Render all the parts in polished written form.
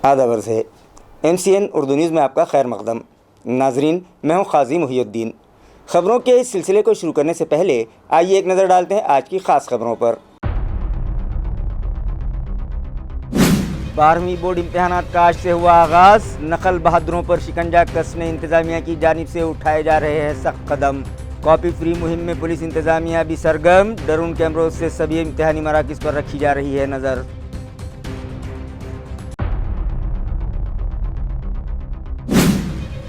आदाब है MCN Urdu news में आपका खैर मकदम। नाजरीन, मैं हूं काजी मुहियुद्दीन। ख़बरों के इस सिलसिले को शुरू करने से पहले आइए एक नज़र डालते हैं आज की ख़ास खबरों पर। 12वीं बोर्ड इम्तहानात का आज से हुआ आगाज़। नकल बहादुरों पर शिकंजा कसने इंतज़ामिया की जानिब से उठाए जा रहे हैं सख्त कदम। कॉपी फ्री मुहिम में पुलिस इंतज़ामिया भी सरगर्म। ड्रोन कैमरों से सभी इम्तहानी मराकिज़ पर रखी जा रही है नज़र।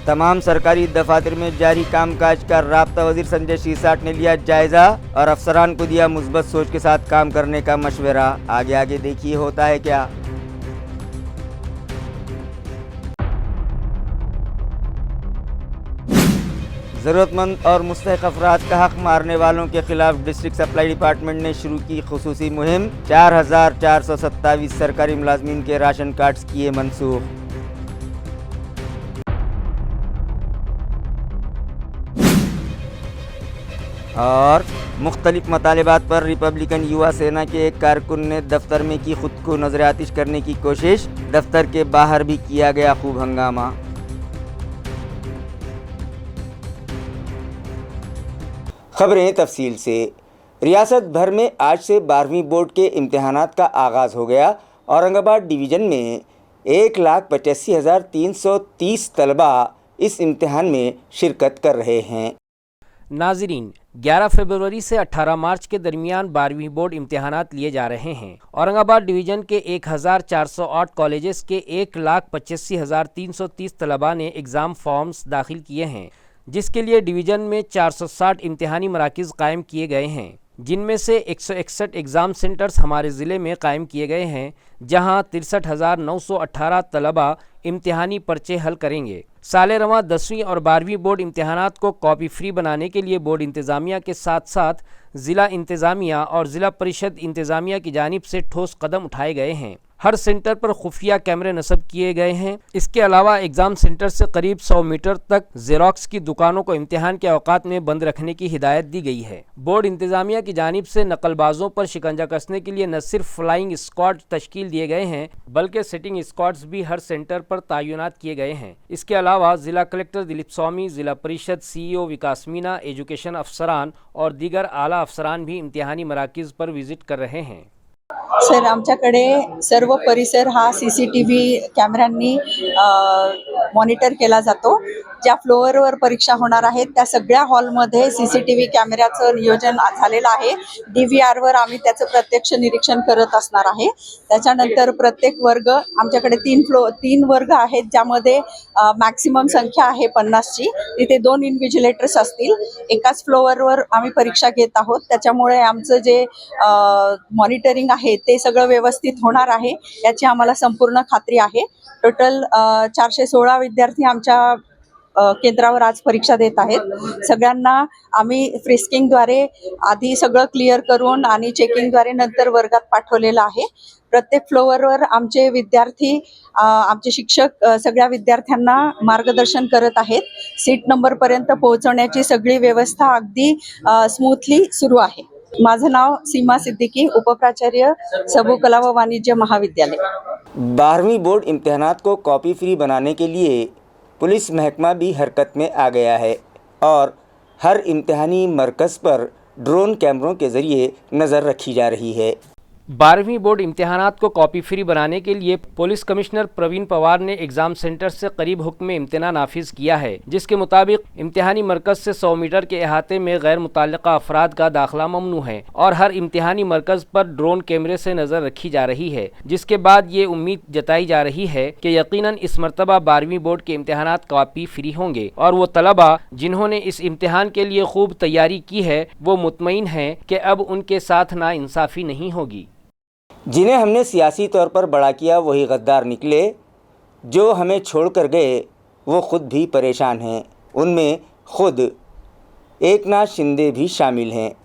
तमाम सरकारी दफातर में जारी कामकाज का राब्ता वज़ीर संजय शिरसाट ने लिया जायज़ा और अफसरान को दिया मुस्बत सोच के साथ काम करने का मशवरा। आगे आगे देखिए होता है क्या। ज़रूरतमंद और मुस्तहिक़ अफराद का हक़ मारने वालों के खिलाफ डिस्ट्रिक्ट सप्लाई डिपार्टमेंट ने शुरू की खुसूसी मुहिम। 4427 सरकारी मुलाजमीन के राशन कार्ड्स किए मनसूख। और मुख्तलिफ मतालिबात पर रिपब्लिकन युवा सेना के एक कारकुन ने दफ्तर में की खुद को नजर आतिश करने की कोशिश। दफ्तर के बाहर भी किया गया खूब हंगामा। खबरें तफसील से। रियासत भर में आज से 12वीं बोर्ड के इम्तहानात का आगाज़ हो गया। औरंगाबाद डिवीज़न में 1,85,330 तलबा इस इम्तहान में शिरकत कर रहे हैं। नाजरीन, 11 फरवरी से 18 मार्च के दरमियान 12वीं बोर्ड इम्तहानात लिए जा रहे हैं। औरंगाबाद डिवीज़न के 1,408 कॉलेजेस के 1,85,330 तलबा ने एग्ज़ाम फॉर्म्स दाखिल किए हैं, जिसके लिए डिवीज़न में 460 इम्तहानी मराकिज़ कायम किए गए हैं, जिनमें से 161 एग्ज़ाम सेंटर्स हमारे ज़िले में कायम किए गए हैं, जहां 63,918 तलबा इम्तहानी पर्चे हल करेंगे। साल रवां 10वीं और 12वीं बोर्ड इम्तहानात को कॉपी फ्री बनाने के लिए बोर्ड इंतज़ामिया के साथ साथ ज़िला इंतज़ामिया और ज़िला परिषद इंतज़ामिया की जानिब से ठोस कदम उठाए गए हैं। हर सेंटर पर खुफिया कैमरे नस्ब किए गए हैं। इसके अलावा एग्ज़ाम सेंटर से करीब 100 मीटर तक ज़ेरॉक्स की दुकानों को इम्तिहान के औकात में बंद रखने की हिदायत दी गई है। बोर्ड इंतज़ामिया की जानिब से नकलबाजों पर शिकंजा कसने के लिए न सिर्फ फ्लाइंग स्क्वाड तश्कील दिए गए हैं, बल्कि सिटिंग स्क्वाड्स भी हर सेंटर पर तैनात किए गए हैं। इसके अलावा ज़िला कलेक्टर दिलीप स्वामी, ज़िला परिषद CEO विकास मीना, एजुकेशन अफसरान और दीगर आला अफसरान भी इम्तिहानी मराकिज़ पर विजिट कर रहे हैं। सर, आमच्याकडे सर्व परिसर हा CCTV कॅमेऱ्यांनी मॉनिटर केला जातो। ज्या फ्लोअरवर परीक्षा होणार आहेत त्या सगळ्या हॉलमध्ये CCTV कॅमेऱ्याचं नियोजन झालेलं आहे। DVRवर आम्ही त्याचं प्रत्यक्ष निरीक्षण करत असणार आहे। त्याच्यानंतर प्रत्येक वर्ग, आमच्याकडे 3 वर्ग आहेत, ज्यामध्ये मॅक्सिमम संख्या आहे 50ची। तिथे 2 इन्व्हिजिलेटर्स असतील। एकाच फ्लोअरवर आम्ही परीक्षा घेत आहोत, त्याच्यामुळे आमचं जे मॉनिटरिंग आहे ते सगळं व्यवस्थित होणार आहे याची आम्हाला संपूर्ण खात्री आहे। टोटल 416 विद्यार्थी आमच्या केंद्रावर आज परीक्षा देत आहेत। सगळ्यांना आम्ही फ्रिस्किंगद्वारे आधी सगळं क्लिअर करून आणि चेकिंगद्वारे नंतर वर्गात पाठवलेलं आहे। प्रत्येक फ्लोअरवर आमचे विद्यार्थी, आमचे शिक्षक सगळ्या विद्यार्थ्यांना मार्गदर्शन करत आहेत। सीट नंबरपर्यंत पोहोचवण्याची सगळी व्यवस्था अगदी स्मूथली सुरू आहे। माझं नाव सीमा सिद्दीकी, उपप्राचार्य सबू कला व वाणिज्य महाविद्यालय। 12वीं बोर्ड इम्तहानात को कॉपी फ्री बनाने के लिए पुलिस महकमा भी हरकत में आ गया है और हर इम्तहानी मरकज़ पर ड्रोन कैमरों के ज़रिए नज़र रखी जा रही है। 12वीं बोर्ड इम्तहानात को कॉपी फ्री बनाने के लिए पुलिस कमिश्नर प्रवीण पवार ने एग्ज़ाम सेंटर से करीब हुक्म इम्तना नाफिज किया है, जिसके मुताबिक इम्तिहानी मरकज़ से 100 मीटर के अहाते में गैर मुतल्लिक़ा अफराद का दाखिला ममनू है और हर इम्तिहानी मरकज़ पर ड्रोन कैमरे से नज़र रखी जा रही है, जिसके बाद ये उम्मीद जताई जा रही है कि यकीनन इस मरतबा 12वीं बोर्ड के इम्तहानात कॉपी फ्री होंगे और वो तलबा जिन्होंने इस इम्तिहान के लिए खूब तैयारी की है वो मुतमईन हैं कि अब उनके साथ नाइंसाफ़ी नहीं होगी। जिन्हें हमने सियासी तौर पर बड़ा किया वही गद्दार निकले, जो हमें छोड़कर गए वो ख़ुद भी परेशान हैं। उनमें ख़ुद एकनाथ शिंदे भी शामिल हैं।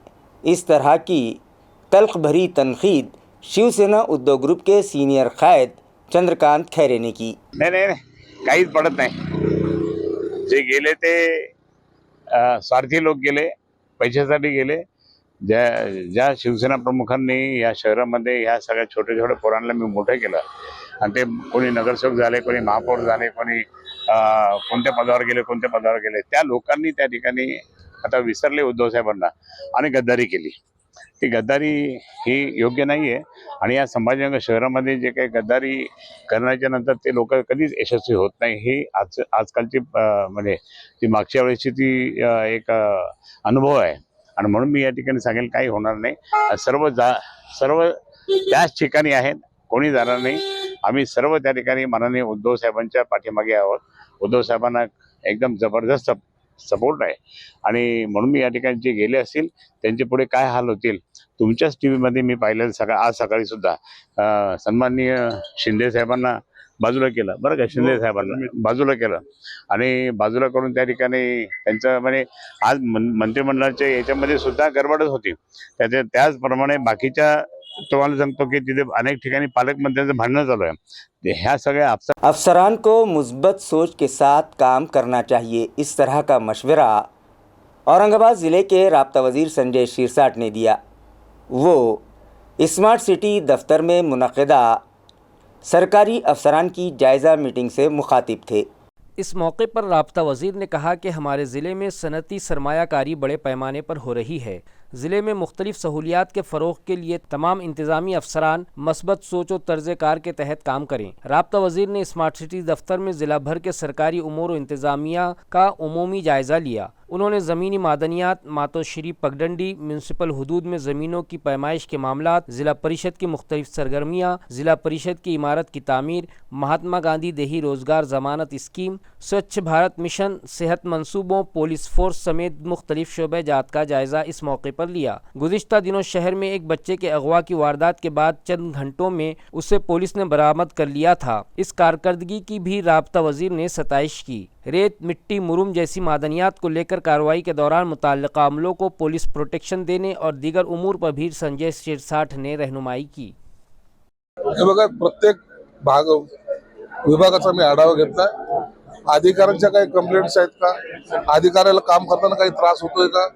इस तरह की तल्ख़ भरी तनक़ीद शिवसेना उद्योग ग्रुप के सीनियर कायद चंद्रकांत खैरे ने की। नाही काहीच पडत नाही। जे गेले ते स्वार्थी लोक गेले, पैशासाठी गेले। ज्या शिवसेना प्रमुखांनी या शहरामध्ये ह्या सगळ्या छोट्या छोट्या पोरांना मी मोठं केलं आणि ते कोणी नगरसेवक झाले, कोणी महापौर झाले, कोणी कोणत्या पदावर गेले, कोणत्या पदावर गेले, त्या लोकांनी त्या ठिकाणी आता विसरले उद्धव साहेबांना आणि गद्दारी केली. ती गद्दारी ही योग्य नाही आहे. आणि या संभाजीनगर शहरामध्ये जे काही गद्दारी करण्याच्या नंतर ते लोक कधीच यशस्वी होत नाही. ही आजकालची म्हणजे ती मागच्या वेळेची ती एक अनुभव आहे. आणि म्हणून मी या ठिकाणी सांगेल काही होणार नाही. सर्व त्याच ठिकाणी आहेत, कोणी जाणार नाही. आम्ही सर्व त्या ठिकाणी माननीय उद्धव साहेबांच्या पाठीमागे आहोत. उद्धव साहेबांना एकदम जबरदस्त सपोर्ट आहे. आणि म्हणून मी या ठिकाणी जे गेले असतील त्यांचे पुढे काय हाल होतील तुमच्याच टी व्हीमध्ये मी पाहिलं. आज सकाळी सुद्धा सन्माननीय शिंदे साहेबांना बाजूला केलं, बरं का, शिंदे साहेबांना बाजूला केलं. आणि बाजूला करून त्या ठिकाणी त्यांचं म्हणजे आज मंत्रिमंडळाच्या याच्यामध्ये सुद्धा गडबडच होती. त्याचप्रमाणे बाकीच्या तुम्हाला सांगतो की तिथे अनेक ठिकाणी पालकमंत्र्यांचं भांडणं चालू आहे. ह्या सगळ्या अफसरान को मुस्बत सोच के साथ काम करना चाहिए, इस तरह का मशवरा औरंगाबाद ज़िले के राब्ता वज़ीर संजय शिरसाट ने दिया। वो स्मार्ट सिटी दफ्तर में मुनक़िदा सरकारी अफसरान की जायज़ा मीटिंग से मुखातिब थे। इस मौके पर राब्ता वज़ीर ने कहा कि हमारे ज़िले में सनती सरमायाकारी बड़े पैमाने पर हो रही है। ज़िले में मुख्तलिफ़ सहूलियात के फ़रोग़ के लिए तमाम इंतज़ामी अफसरान मस्बत सोच और तर्ज़ कार के तहत काम करें। राब्ता वज़ीर ने स्मार्ट सिटी दफ्तर में ज़िला भर के सरकारी उमूर और इंतज़ामिया का उमूमी जायज़ा लिया। उन्होंने ज़मीनी मादनियात, मातोश्री, पगडंडी, म्यूनसिपल हुदूद में ज़मीनों की पैमाइश के मामलात, ज़िला परिषद की मुख्तलिफ़ सरगर्मियाँ, ज़िला परिषद की इमारत की तामीर, महात्मा गांधी देही रोज़गार ज़मानत स्कीम, स्वच्छ भारत मिशन, सेहत मंसूबों, पुलिस फोर्स समेत मुख्तलिफ़ शोबे जात का जायज़ा इस मौके पर लिया। गुज़िश्ता दिनों शहर में एक बच्चे के अगवा की वारदात के बाद चंद घंटों में उसे पुलिस ने बरामद कर लिया था। इस कारकर्दगी की भी राब्ता वज़ीर ने सताइश की। रेत, मिट्टी, मुरुम जैसी मादनियात को लेकर कार्रवाई के दौरान मुतल्लिका अमलों को पुलिस प्रोटेक्शन देने और दीगर उमूर पर भी संजय शिरसाट ने रहनुमाई की। हे बघा, प्रत्येक भाग विभागाचा मी आढावा घेतला। अधिकाऱ्यांच्या काही कंप्लेंट्स आहेत का, अधिकाऱ्याला काम करताना काही त्रास होतोय का,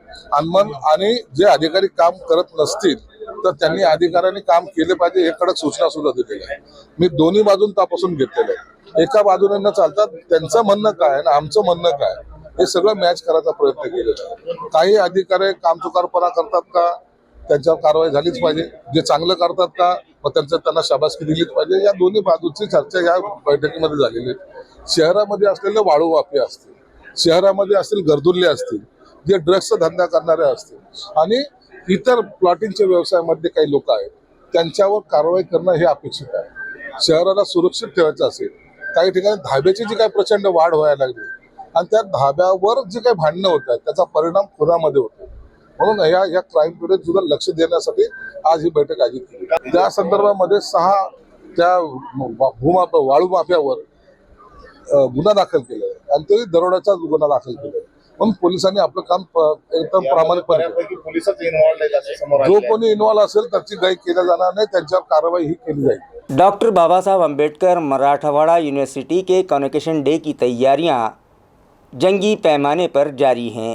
आणि जे अधिकारी काम करत नसतील तर त्यांनी अधिकाऱ्यांनी काम केले पाहिजे हे कडक सूचना सुद्धा दिलेल्या आहे। मी दोन्ही बाजून तपासून घेतलेलं आहे। एका बाजूने न चालता त्यांचं म्हणणं काय आणि आमचं म्हणणं काय हे सगळं मॅच करायचा प्रयत्न केलेला आहे। काही अधिकारी कामचुकारपणा करतात का, त्यांच्यावर कारवाई झालीच पाहिजे। जे चांगलं करतात का, मग त्यांना शाबासकी दिलीच पाहिजे। या दोन्ही बाजूची चर्चा या बैठकीमध्ये झालेली आहे। शहरामध्ये असलेले वाळू माफिया असतील, शहरामध्ये असतील गर्दुल्ले असतील, जे ड्रग्सचा धंदा करणारे असतील आणि इतर प्लॉटिंगच्या व्यवसायामध्ये काही लोक आहेत, त्यांच्यावर कारवाई करणं हे अपेक्षित आहे। शहराला सुरक्षित ठेवायचं असेल, काही ठिकाणी धाब्याची जी काही प्रचंड वाढ व्हायला लागली आणि त्या धाब्यावर जे काही भांडणं होत आहेत त्याचा परिणाम खुनामध्ये होतो। म्हणून या क्राईमकडे सुद्धा लक्ष देण्यासाठी आज ही बैठक आयोजित केली। त्या संदर्भामध्ये 6 त्या वाळू माफियावर गुन्हा दाखल केला आहे आणि तोही दरोड्याचा गुन्हा दाखल केला आहे। म्हणून पोलिसांनी आपलं काम एकदम प्रामाणिकपणे जो कोणी इन्व्हॉल्व असेल त्याची गाई केल्या जाणार नाही, त्यांच्यावर कारवाई ही केली जाईल। डॉक्टर बाबा साहब अम्बेडकर मराठवाड़ा यूनिवर्सिटी के कॉन्वोकेशन डे की तैयारियां जंगी पैमाने पर जारी हैं।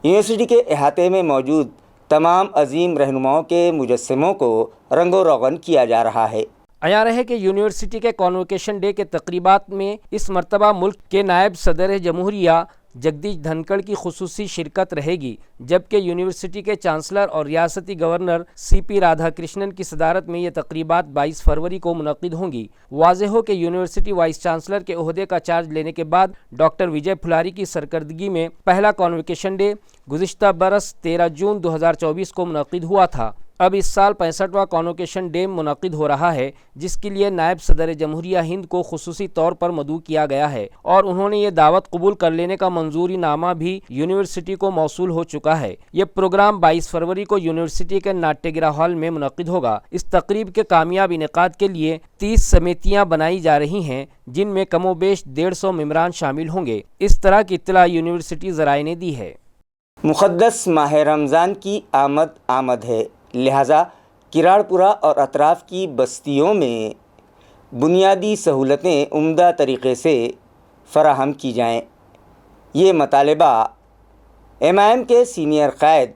यूनिवर्सिटी के अहाते में मौजूद तमाम अजीम रहनुमाओं के मुजस्समों को रंगो रोगन किया जा रहा है। अयार है कि यूनिवर्सिटी के कॉन्वोकेशन डे के तकरीबात में इस मरतबा मुल्क के नायब सदर जमहूरिया जगदीश धनखड़ की खुसूसी शिरकत रहेगी, जबकि यूनिवर्सिटी के चांसलर और रियासती गवर्नर CP राधाकृष्णन की सदारत में ये तकरीबात 22 फरवरी को मुनक़िद होंगी। वाज़ेह हो कि यूनिवर्सिटी वाइस चांसलर के ओहदे का चार्ज लेने के बाद डॉक्टर विजय फुलारी की सरकर्दगी में पहला कॉन्वोकेशन डे गुज़िश्ता बरस 13 जून 2024 को मुनक़िद हुआ था। अब इस साल 65वां कॉन्वोकेशन डे मुनक़िद हो रहा है, जिसके लिए नायब सदर जमहूरिया हिंद को खुसूसी तौर पर मदऊ किया गया है और उन्होंने ये दावत कबूल कर लेने का मंजूरी नामा भी यूनिवर्सिटी को मौसूल हो चुका है। ये प्रोग्राम 22 फरवरी को यूनिवर्सिटी के नाट्यगृह हॉल में मुनक़िद होगा। इस तकरीब के कामयाब इनेकाद के लिए 30 समितियाँ बनाई जा रही हैं, जिनमें कमोबेश 150 मेम्बरान शामिल होंगे। इस तरह की इत्तला यूनिवर्सिटी ज़राए ने दी है। मुक़द्दस माह रमज़ान की आमद है, लिहाजा किराड़पुरा और अतराफ़ की बस्तियों में बुनियादी सहूलतें उम्दा तरीक़े से फ़राहम की जाएँ। ये मतालबा MIM के सीनियर क़ायद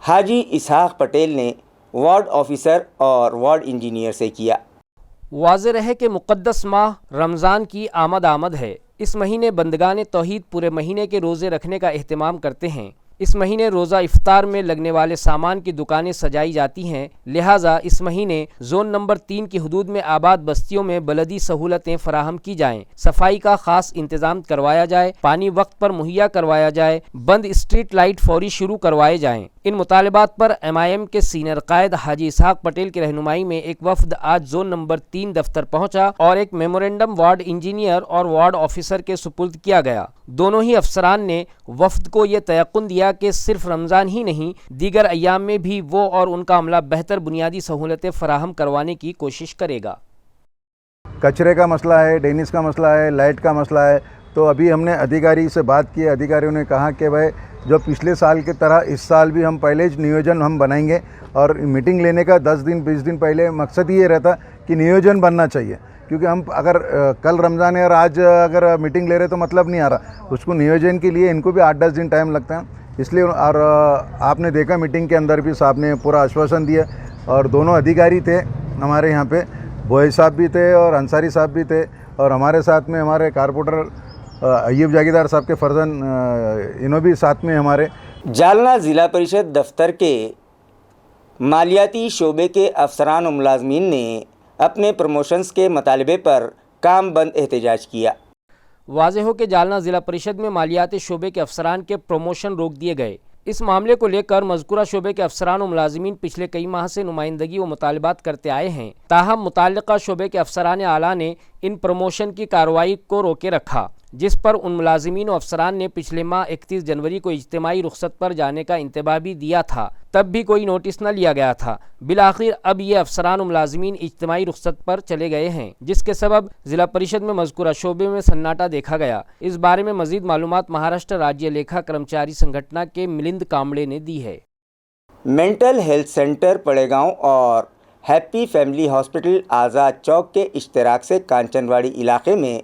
हाजी इसहाक़ पटेल ने वार्ड ऑफिसर और वार्ड इंजीनियर से किया। वाज़ेह रहे कि मुक़द्दस माह रमज़ान की आमद है। इस महीने बंदगान तौहीद पूरे महीने के रोज़े रखने का एहतमाम करते हैं। इस महीने रोज़ा इफ्तार में लगने वाले सामान की दुकानें सजाई जाती हैं, लिहाजा इस महीने जोन नंबर 3 की हदूद में आबाद बस्तियों में बलदी सहूलतें फराहम की जाएँ, सफाई का ख़ास इंतज़ाम करवाया जाए, पानी वक्त पर मुहैया करवाया जाए, बंद स्ट्रीट लाइट फौरी शुरू करवाए जाएँ। इन मुतालबात पर MIM के सीनियर कायद हाजी इसहाक पटेल की रहनुमाई में एक वफद आज जोन नंबर 3 दफ्तर पहुंचा और एक मेमोरेंडम वार्ड इंजीनियर और वार्ड ऑफिसर के सुपुर्द किया गया। दोनों ही अफसरान ने वफद को ये तयक़ुन दिया कि सिर्फ रमज़ान ही नहीं, दीगर अय्याम में भी वो और उनका अमला बेहतर बुनियादी सहूलतें फराहम करवाने की कोशिश करेगा। कचरे का मसला है, ड्रेनेज का मसला है, लाइट का मसला है, तो अभी हमने अधिकारी से बात की। अधिकारियों ने कहा कि भाई जो पिछले साल की तरह इस साल भी हम पहले नियोजन हम बनाएंगे, और मीटिंग लेने का 10 दिन 20 दिन पहले मकसद ये रहता कि नियोजन बनना चाहिए, क्योंकि हम अगर कल रमज़ान है और आज अगर मीटिंग ले रहे तो मतलब नहीं आ रहा। उसको नियोजन के लिए इनको भी 8-10 दिन टाइम लगता है, इसलिए। और आपने देखा मीटिंग के अंदर भी साहब ने पूरा आश्वासन दिया, और दोनों अधिकारी थे हमारे यहाँ पे, बोए साहब भी थे और अंसारी साहब भी थे, और हमारे साथ में हमारे कारपोरेटर अय्यूब जागीरदार साहब के फर्जन इन्हों भी साथ में हमारे। जालना ज़िला परिषद दफ्तर के मालियाती शोबे के अफसरान और मुलाजमीन ने अपने प्रमोशंस के मुतालबे पर काम बंद एहतजाज किया। वाज़ेह हो कि जालना ज़िला परिषद में मालियाती शोबे के अफसरान के प्रमोशन रोक दिए गए। इस मामले को लेकर मज़कूरा शोबे के अफसरान और मुलाजिमीन पिछले कई माह से नुमाइंदगी व मुतालबात करते आए हैं, ताहम मुताल्लिक़ा शोबे के अफसरान आला ने इन प्रमोशन की कार्रवाई को रोके रखा, जिस पर उन मुलाजिमीन और अफसरान ने पिछले माह 31 जनवरी को इज्तिमाई रुख्सत पर जाने का इंतबाह भी दिया था, तब भी कोई नोटिस न लिया गया था। बिलाखिर अब ये अफसरान और मुलाजिमीन इज्तिमाई रुख्सत पर चले गए हैं, जिसके सबब ज़िला परिषद में मज़कूरा शोबे में सन्नाटा देखा गया। इस बारे में मज़ीद मालूमात महाराष्ट्र राज्य लेखा कर्मचारी संगठन के मिलिंद कांबड़े ने दी है। मेंटल हेल्थ सेंटर पड़ेगांव और हैप्पी फैमिली हॉस्पिटल आज़ाद चौक के इश्तराक से कांचनवाड़ी इलाके में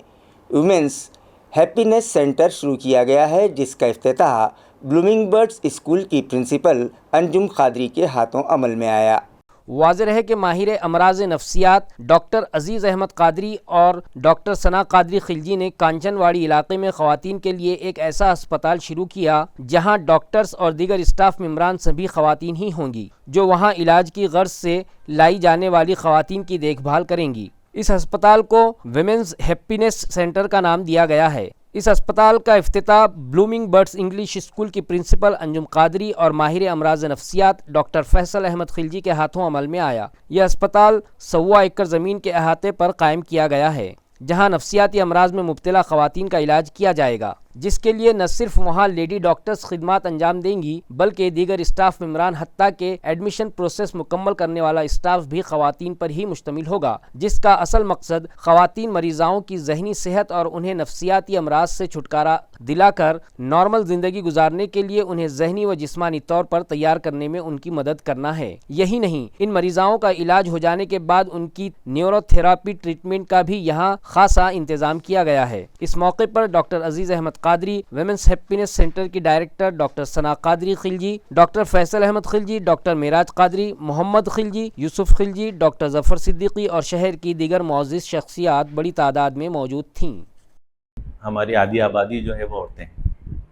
वुमेंस हैप्पीनेस सेंटर शुरू किया गया है, जिसका इफ्तिताह ब्लूमिंग बर्ड्स स्कूल की प्रिंसिपल अंजुम कादरी के हाथों अमल में आया। वाज़ेह रहे कि माहिर अमराज नफ्सियात डॉक्टर अजीज़ अहमद कादरी और डॉक्टर सना कादरी खिलजी ने कांचनवाड़ी इलाके में ख़वातीन के लिए एक ऐसा अस्पताल शुरू किया जहां डॉक्टर्स और दीगर स्टाफ मेंबरान सभी ख़वातीन ही होंगी, जो वहां इलाज की गर्ज से लाई जाने वाली ख़वातीन की देखभाल करेंगी। इस अस्पताल को विमेंस हैप्पीनेस सेंटर का नाम दिया गया है। इस अस्पताल का इफ्तिताह ब्लूमिंग बर्ड्स इंग्लिश स्कूल की प्रिंसिपल अंजुम कादरी और माहिर अमराज नफ्सियात डॉक्टर फैसल अहमद खिलजी के हाथों अमल में आया। यह अस्पताल 1.25 एकड़ ज़मीन के अहाते पर कायम किया गया है, जहां नफ्सियाती अमराज में मुब्तला ख़वातीन का इलाज किया जाएगा, जिसके लिए न सिर्फ वहां लेडी डॉक्टर्स खिदमात अंजाम देंगी, बल्कि दीगर स्टाफ मेंबरान हत्ता के एडमिशन प्रोसेस मुकम्मल करने वाला स्टाफ भी ख़वातीन पर ही मुश्तमिल होगा, जिसका असल मकसद ख़वातीन मरीज़ाओं की ज़हनी सेहत और उन्हें नफ्सियाती अमराज से छुटकारा दिलाकर नॉर्मल ज़िंदगी गुजारने के लिए उन्हें ज़हनी व जिस्मानी तौर पर तैयार करने में उनकी मदद करना है। यही नहीं, इन मरीज़ाओं का इलाज हो जाने के बाद उनकी न्यूरोथेरापी ट्रीटमेंट का भी यहाँ खासा इंतज़ाम किया गया है। इस मौके पर doctor Aziz Ahmed Qadri, women's happiness centre की director doctor Sana Qadri Khilji, doctor Faisal Ahmed Khilji, doctor Meraj Qadri, Mohammad Khilji, Yusuf Khilji, doctor Zafar Siddiqui और शहर की दीगर मुअज़्ज़िज़ शख्सियात बड़ी तादाद में मौजूद थीं। हमारी आधी आबादी जो है वो औरतें हैं,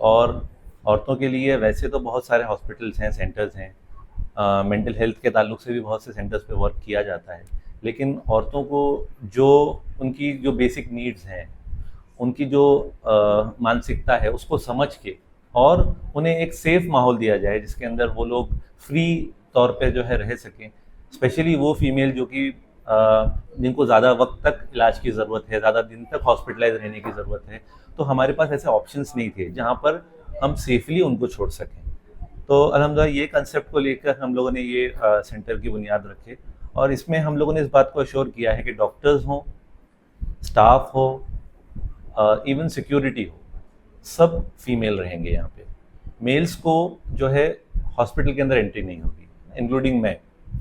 और औरतों के लिए वैसे तो बहुत सारे हॉस्पिटल्स हैं, सेंटर्स हैं, मेंटल हेल्थ के ताल्लुक से भी बहुत से सेंटर्स पे वर्क किया जाता है, लेकिन औरतों को जो उनकी जो बेसिक नीड्स हैं, उनकी जो मानसिकता है, उसको समझ के और उन्हें एक सेफ़ माहौल दिया जाए जिसके अंदर वो लोग फ्री तौर पे जो है रह सकें। स्पेशली वो फीमेल जो कि जिनको ज़्यादा वक्त तक इलाज की ज़रूरत है, ज़्यादा दिन तक हॉस्पिटलाइज रहने की ज़रूरत है, तो हमारे पास ऐसे ऑप्शंस नहीं थे जहाँ पर हम सेफली उनको छोड़ सकें। तो अल्हम्दुलिल्लाह ये कंसेप्ट को लेकर हम लोगों ने ये सेंटर की बुनियाद रखे, और इसमें हम लोगों ने इस बात को अश्योर किया है कि डॉक्टर्स हों, स्टाफ हो, इवन सिक्योरिटी हो, सब फीमेल रहेंगे यहाँ पे। मेल्स को जो है हॉस्पिटल के अंदर एंट्री नहीं होगी, इंक्लूडिंग मैं,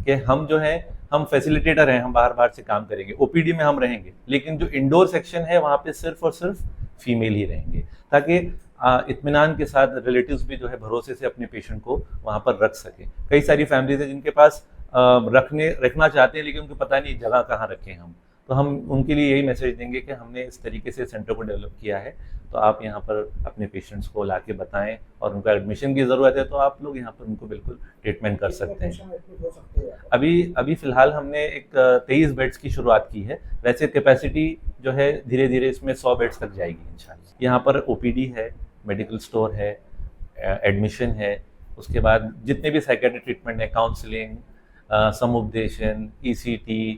कि हम जो है हम फैसिलिटेटर हैं, हम बाहर से काम करेंगे, ओपीडी में हम रहेंगे, लेकिन जो इंडोर सेक्शन है वहाँ पे सिर्फ और सिर्फ फीमेल ही रहेंगे, ताकि इत्मीनान के साथ रिलेटिव्स भी जो है भरोसे से अपने पेशेंट को वहाँ पर रख सकें। कई सारी फैमिलीज हैं जिनके पास रखना चाहते हैं, लेकिन उनको पता नहीं जगह कहाँ रखें हम, तो हम उनके लिए यही मैसेज देंगे कि हमने इस तरीके से सेंटर को डेवलप किया है, तो आप यहाँ पर अपने पेशेंट्स को ला के बताएं, और उनका एडमिशन की ज़रूरत है तो आप लोग यहाँ पर उनको बिल्कुल ट्रीटमेंट कर सकते हैं। अभी फ़िलहाल हमने एक 23 बेड्स की शुरुआत की है, वैसे कैपेसिटी जो है धीरे धीरे इसमें 100 बेड्स तक जाएगी इंशाल्लाह। यहाँ पर OPD है, मेडिकल स्टोर है, एडमिशन है, उसके बाद जितने भी साइकेट्रिक ट्रीटमेंट है, काउंसलिंग, समुपदेशन, ECT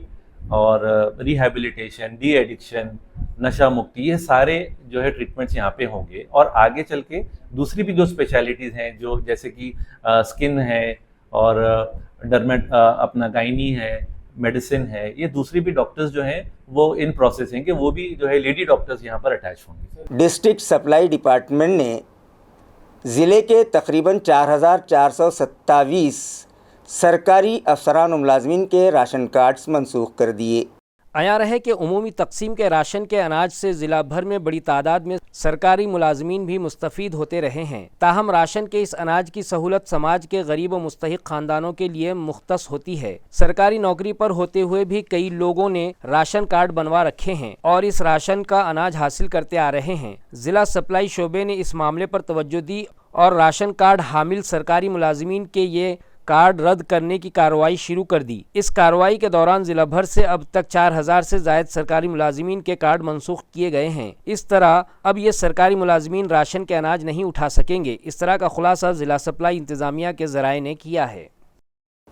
और रिहैबिलिटेशन, डी एडिक्शन, नशा मुक्ति, ये सारे जो है ट्रीटमेंट्स यहाँ पे होंगे। और आगे चल के दूसरी भी जो स्पेशलिटीज़ हैं, जो जैसे कि स्किन है और अपना गाइनी है, मेडिसिन है, ये दूसरी भी डॉक्टर्स जो हैं वो इन प्रोसेस हैं कि वो भी जो है लेडी डॉक्टर्स यहाँ पर अटैच होंगे। डिस्ट्रिक्ट सप्लाई डिपार्टमेंट ने ज़िले के तकरीबन 4427 सरकारी अफसरान व मुलाजमीन के राशन कार्ड्स मनसूख कर दिए। आया रहे कि उमूमी तकसीम के राशन के अनाज से ज़िला भर में बड़ी तादाद में सरकारी मुलाजमीन भी मुस्तफ़ीद होते रहे हैं। ताहम राशन के इस अनाज की सहूलत समाज के गरीब व मुस्तहिक ख़ानदानों के लिए मुख्तस होती है। सरकारी नौकरी पर होते हुए भी कई लोगों ने राशन कार्ड बनवा रखे हैं और इस राशन का अनाज हासिल करते आ रहे हैं। ज़िला सप्लाई शोबे ने इस मामले पर तवज्जो दी और राशन कार्ड हामिल सरकारी मुलाजमीन के ये कार्ड रद्द करने की कार्रवाई शुरू कर दी। इस कार्रवाई के दौरान ज़िला भर से अब तक 4000 से ज़ायद सरकारी मुलाजमीन के कार्ड मनसूख किए गए हैं। इस तरह अब ये सरकारी मुलाजमीन राशन के अनाज नहीं उठा सकेंगे। इस तरह का खुलासा ज़िला सप्लाई इंतज़ामिया के ज़राए ने किया है।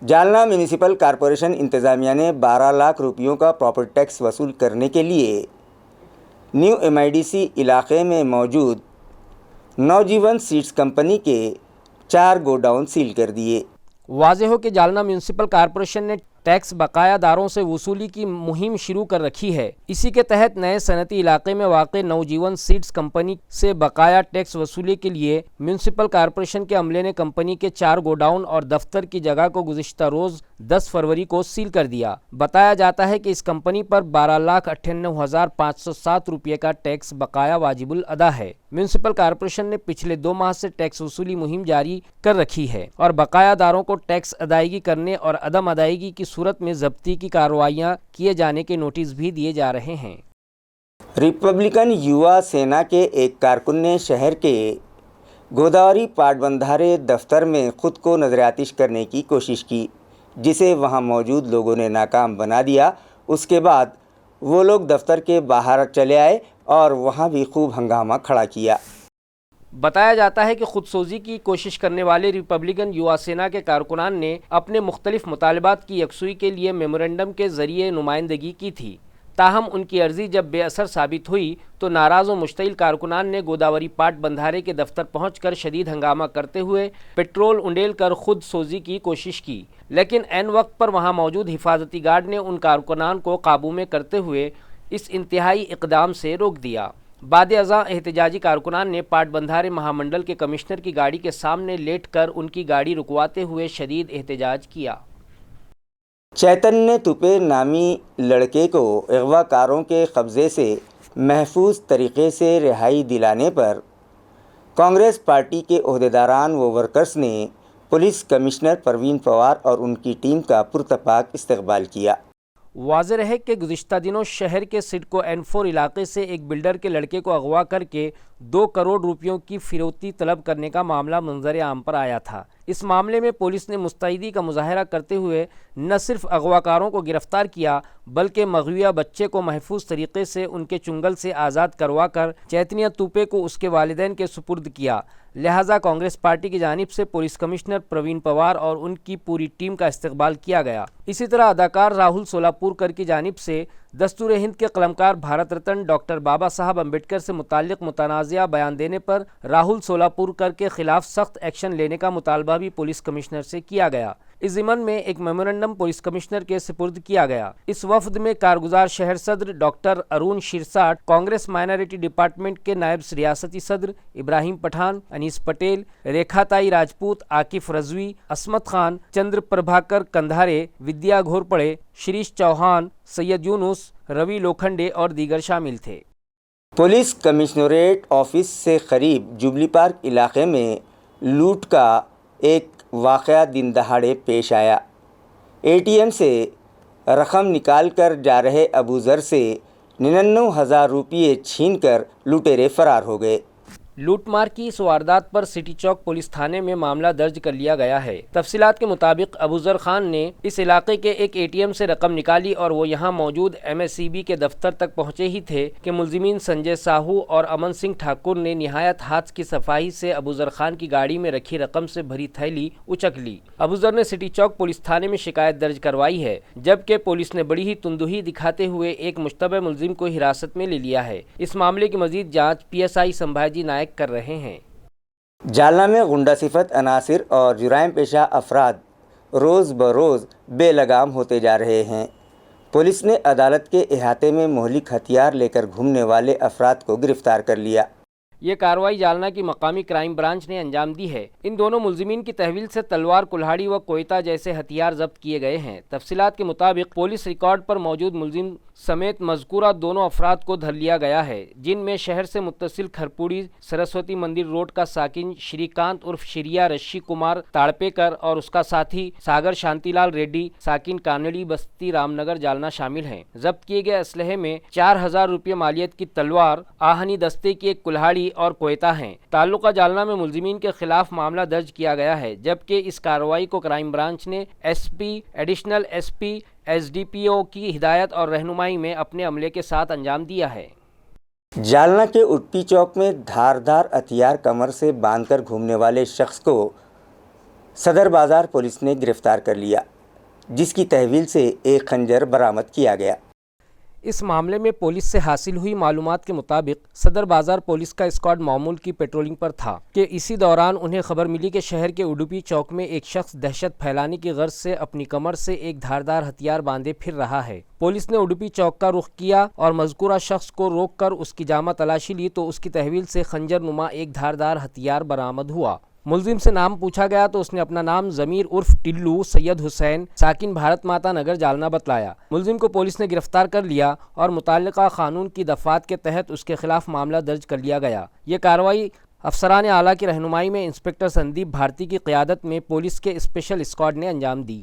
जालना म्यूनिसिपल कॉरपोरेशन इंतज़ामिया ने 12 लाख रुपयों का प्रॉपर्टी टैक्स वसूल करने के लिए न्यू MIDC इलाके में मौजूद नवजीवन सीड्स कंपनी के 4 गोडाउन सील कर दिए। वाज़ेह हो कि जालना म्यूनसिपल कॉरपोरेशन ने टैक्स बकायादारों से वसूली की मुहिम शुरू कर रखी है। इसी के तहत नए सनती इलाके में वाक़ नवजीवन सीड्स कंपनी से बकाया टैक्स वसूली के लिए म्यूनसिपल कॉरपोरेशन के अमले ने कंपनी के 4 गोडाउन और दफ्तर की जगह को गुज़िश्ता रोज़ 10 फरवरी को सील कर दिया। बताया जाता है कि इस कंपनी पर 12,98,507 रुपये का टैक्स बकाया वाजिबुल अदा है। म्यूनसिपल कॉरपोरेशन ने पिछले 2 माह से टैक्स वसूली मुहिम जारी कर रखी है और बकायादारों को टैक्स अदायगी करने और अदम अदायगी की सूरत में ज़ब्ती की कार्रवाइयाँ किए जाने के नोटिस भी दिए जा रहे हैं। रिपब्लिकन युवा सेना के एक कारकुन ने शहर के गोदावरी पाटबंधारे दफ्तर में ख़ुद को नज़र आतिश करने की कोशिश की, जिसे वहां मौजूद लोगों ने नाकाम बना दिया। उसके बाद वो लोग दफ्तर के बाहर चले आए और वहां भी खूब हंगामा खड़ा किया। बताया जाता है कि खुदसोजी की कोशिश करने वाले रिपब्लिकन युवा सेना के कारकुनान ने अपने मुख्तलिफ मुतालबात की यकसुई के लिए मेमोरेंडम के ज़रिए नुमाइंदगी की थी। ताहम उनकी अर्जी जब बेअसर साबित हुई तो नाराज़ व मुश्तइल कारकुनान ने गोदावरी पाट बंधारे के दफ्तर पहुंचकर शदीद हंगामा करते हुए पेट्रोल उंडेल कर खुद सोजी की कोशिश की, लेकिन ऐन वक्त पर वहां मौजूद हिफाजती गार्ड ने उन कारकुनान को काबू में करते हुए इस इंतहाई इक़दाम से रोक दिया। बाद-ए-अज़ां एहतजाजी कारकुनान ने पाट बंधारे महामंडल के कमिश्नर की गाड़ी के सामने लेट कर उनकी गाड़ी रुकवाते हुए शदीद एहतजाज किया। चैतन्य तुपे नामी लड़के को अगवाकारों के कब्ज़े से महफूज तरीक़े से रिहाई दिलाने पर कांग्रेस पार्टी के ओहदेदारान व वर्कर्स ने पुलिस कमिश्नर परवीन पवार और उनकी टीम का पुरतपाक इस्तकबाल किया। वाज़ेह है कि गुज़िश्ता दिनों शहर के सिडको N4 इलाके से एक बिल्डर के लड़के को अगवा करके 2 करोड़ रुपयों की फिरौती तलब करने का मामला मंजर आम पर आया था। इस मामले में पुलिस ने मुस्तैदी का मुजाहरा करते हुए न सिर्फ अगवाकारों को गिरफ्तार किया बल्कि मग़विया बच्चे को महफूज तरीक़े से उनके चुंगल से आज़ाद करवा कर चैतन्य तुपे को उसके वालिदैन के सुपुर्द किया। लिहाजा कांग्रेस पार्टी की जानिब से पुलिस कमिश्नर प्रवीण पवार और उनकी पूरी टीम का इस्तकबाल किया गया। इसी तरह अदाकार राहुल सोलापुरकर की जानिब से दस्तूर हिंद के कलमकार भारत रत्न डॉक्टर बाबा साहब अम्बेडकर से मुताल्लिक़ मुतनाज़िया बयान देने पर राहुल सोलापुरकर के खिलाफ सख्त एक्शन लेने का मुतालबा भी पुलिस कमिश्नर से किया गया। इस ज़िमन में एक मेमोरेंडम पुलिस कमिश्नर के सुपुर्द किया गया। इस वफद में कारगुजार शहर सदर doctor Arun Shirsat, Congress minority department के नायब रियासती सदर इब्राहिम पठान, अनीस पटेल, रेखाताई राजपूत, आकिफ रजवी, असमत खान, चंद्र प्रभाकर कंधारे, विद्या घोरपड़े, शिरीष चौहान, सैयद यूनुस, रवि लोखंडे और दीगर शामिल थे। पुलिस कमिश्नरेट ऑफिस से करीब जुबली पार्क इलाके में लूट का एक वाक़या दिन दहाड़े पेश आया। ATM سے رقم نکال کر جا رہے ابو ذر سے 99,000 روپئے چھین کر لٹیرے فرار ہو گئے۔ لوٹ مار کی اس واردات پر سٹی چوک پولیس تھانے میں معاملہ درج کر لیا گیا ہے۔ تفصیلات کے مطابق ابو ذر خان نے اس علاقے کے ایک ATM سے رقم نکالی اور وہ یہاں موجود MSEB کے دفتر تک پہنچے ہی تھے کہ ملزمین سنجے ساہو اور امن سنگھ ٹھاکر نے نہایت ہاتھ کی صفائی سے ابو ذر خان کی گاڑی میں رکھی رقم سے بھری تھیلی اچک لی۔ ابو ذر نے سٹی چوک پولیس تھانے میں شکایت درج کروائی ہے، جبکہ پولیس نے بڑی ہی تندہی دکھاتے ہوئے ایک مشتبہ ملزم کو حراست میں لے لیا ہے۔ اس معاملے کی مزید جانچ PSI سمبھاجی نائک کر رہے ہیں۔ جالنہ میں غنڈہ صفت عناصر اور جرائم پیشہ افراد روز بروز بے لگام ہوتے جا رہے ہیں۔ پولیس نے عدالت کے احاطے میں مہلک ہتھیار لے کر گھومنے والے افراد کو گرفتار کر لیا۔ یہ کارروائی جالنہ کی مقامی کرائم برانچ نے انجام دی ہے۔ ان دونوں ملزمین کی تحویل سے تلوار، کلہاڑی و کوئتہ جیسے ہتھیار ضبط کیے گئے ہیں۔ تفصیلات کے مطابق پولیس ریکارڈ پر موجود ملزم سمیت مذکورہ دونوں افراد کو دھر لیا گیا ہے، جن میں شہر سے متصل کھرپوڑی سرسوتی مندر روڈ کا ساکن شری کانت عرف شریا رشی کمار تاڑپیکر اور اس کا ساتھی ساگر شانتی لال ریڈی ساکن کانڑی بستی رام نگر جالنہ شامل ہیں۔ ضبط کیے گئے اسلحے میں 4,000 روپے مالیت کی تلوار، آہنی دستے کی ایک کلہاڑی اور کوئتہ ہیں۔ تعلقہ جالنہ میں ملزمین کے خلاف معاملہ درج کیا گیا ہے، جبکہ اس کارروائی کو کرائم برانچ نے SP، ایڈیشنل SP، SDPO کی ہدایت اور رہنمائی میں اپنے عملے کے ساتھ انجام دیا ہے۔ جالنہ کے اٹپی چوک میں دھاردار ہتھیار کمر سے باندھ کر گھومنے والے شخص کو صدر بازار پولیس نے گرفتار کر لیا، جس کی تحویل سے ایک خنجر برآمد کیا گیا۔ اس معاملے میں پولیس سے حاصل ہوئی معلومات کے مطابق صدر بازار پولیس کا اسکواڈ معمول کی پیٹرولنگ پر تھا کہ اسی دوران انہیں خبر ملی کہ شہر کے اڈوپی چوک میں ایک شخص دہشت پھیلانے کی غرض سے اپنی کمر سے ایک دھاردار ہتھیار باندھے پھر رہا ہے۔ پولیس نے اڈوپی چوک کا رخ کیا اور مذکورہ شخص کو روک کر اس کی جامہ تلاشی لی تو اس کی تحویل سے خنجر نما ایک دھاردار ہتھیار برآمد ہوا۔ ملزم سے نام پوچھا گیا تو اس نے اپنا نام ضمیر عرف ٹلو سید حسین ساکن بھارت ماتا نگر جالنہ بتلایا۔ ملزم کو پولیس نے گرفتار کر لیا اور متعلقہ قانون کی دفعات کے تحت اس کے خلاف معاملہ درج کر لیا گیا۔ یہ کارروائی افسران اعلیٰ کی رہنمائی میں انسپکٹر سندیپ بھارتی کی قیادت میں پولیس کے اسپیشل اسکواڈ نے انجام دی۔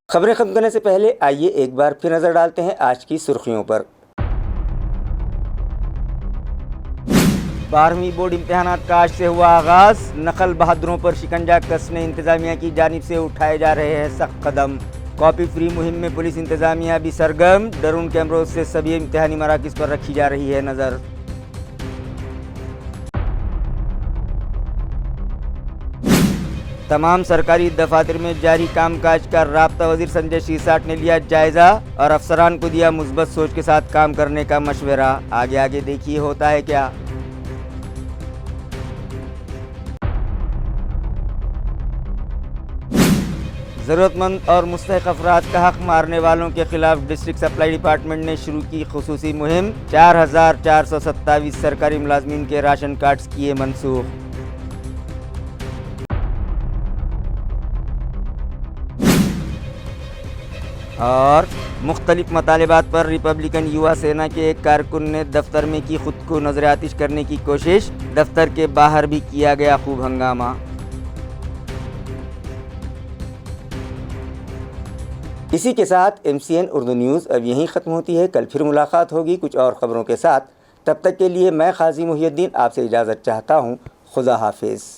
خبریں ختم کرنے سے پہلے آئیے ایک بار پھر نظر ڈالتے ہیں آج کی سرخیوں پر۔ 12ویں بورڈ امتحانات کا آج سے ہوا آغاز، نقل بہادروں پر شکنجہ کسنے انتظامیہ کی جانب سے اٹھائے جا رہے ہیں سخت قدم۔ کاپی فری مہم میں پولیس انتظامیہ بھی سرگرم، ڈرون کیمروں سے سبھی امتحانی مراکز پر رکھی جا رہی ہے نظر۔ تمام سرکاری دفاتر میں جاری کام کاج کا رابطہ وزیر سنجے شیرساٹ نے لیا جائزہ اور افسران کو دیا مثبت سوچ کے ساتھ کام کرنے کا مشورہ۔ آگے دیکھیے ہوتا ہے کیا۔ ضرورت مند اور مستحق افراد کا حق مارنے والوں کے خلاف ڈسٹرکٹ سپلائی ڈپارٹمنٹ نے شروع کی خصوصی مہم، 4,427 سرکاری ملازمین کے راشن کارڈز کیے منسوخ۔ اور مختلف مطالبات پر ریپبلکن یووا سینا کے ایک کارکن نے دفتر میں کی خود کو نظر آتش کرنے کی کوشش، دفتر کے باہر بھی کیا گیا خوب ہنگامہ۔ اسی کے ساتھ MCN اردو نیوز اب یہیں ختم ہوتی ہے۔ کل پھر ملاقات ہوگی کچھ اور خبروں کے ساتھ۔ تب تک کے لیے میں قاضی محی الدین آپ سے اجازت چاہتا ہوں۔ خدا حافظ۔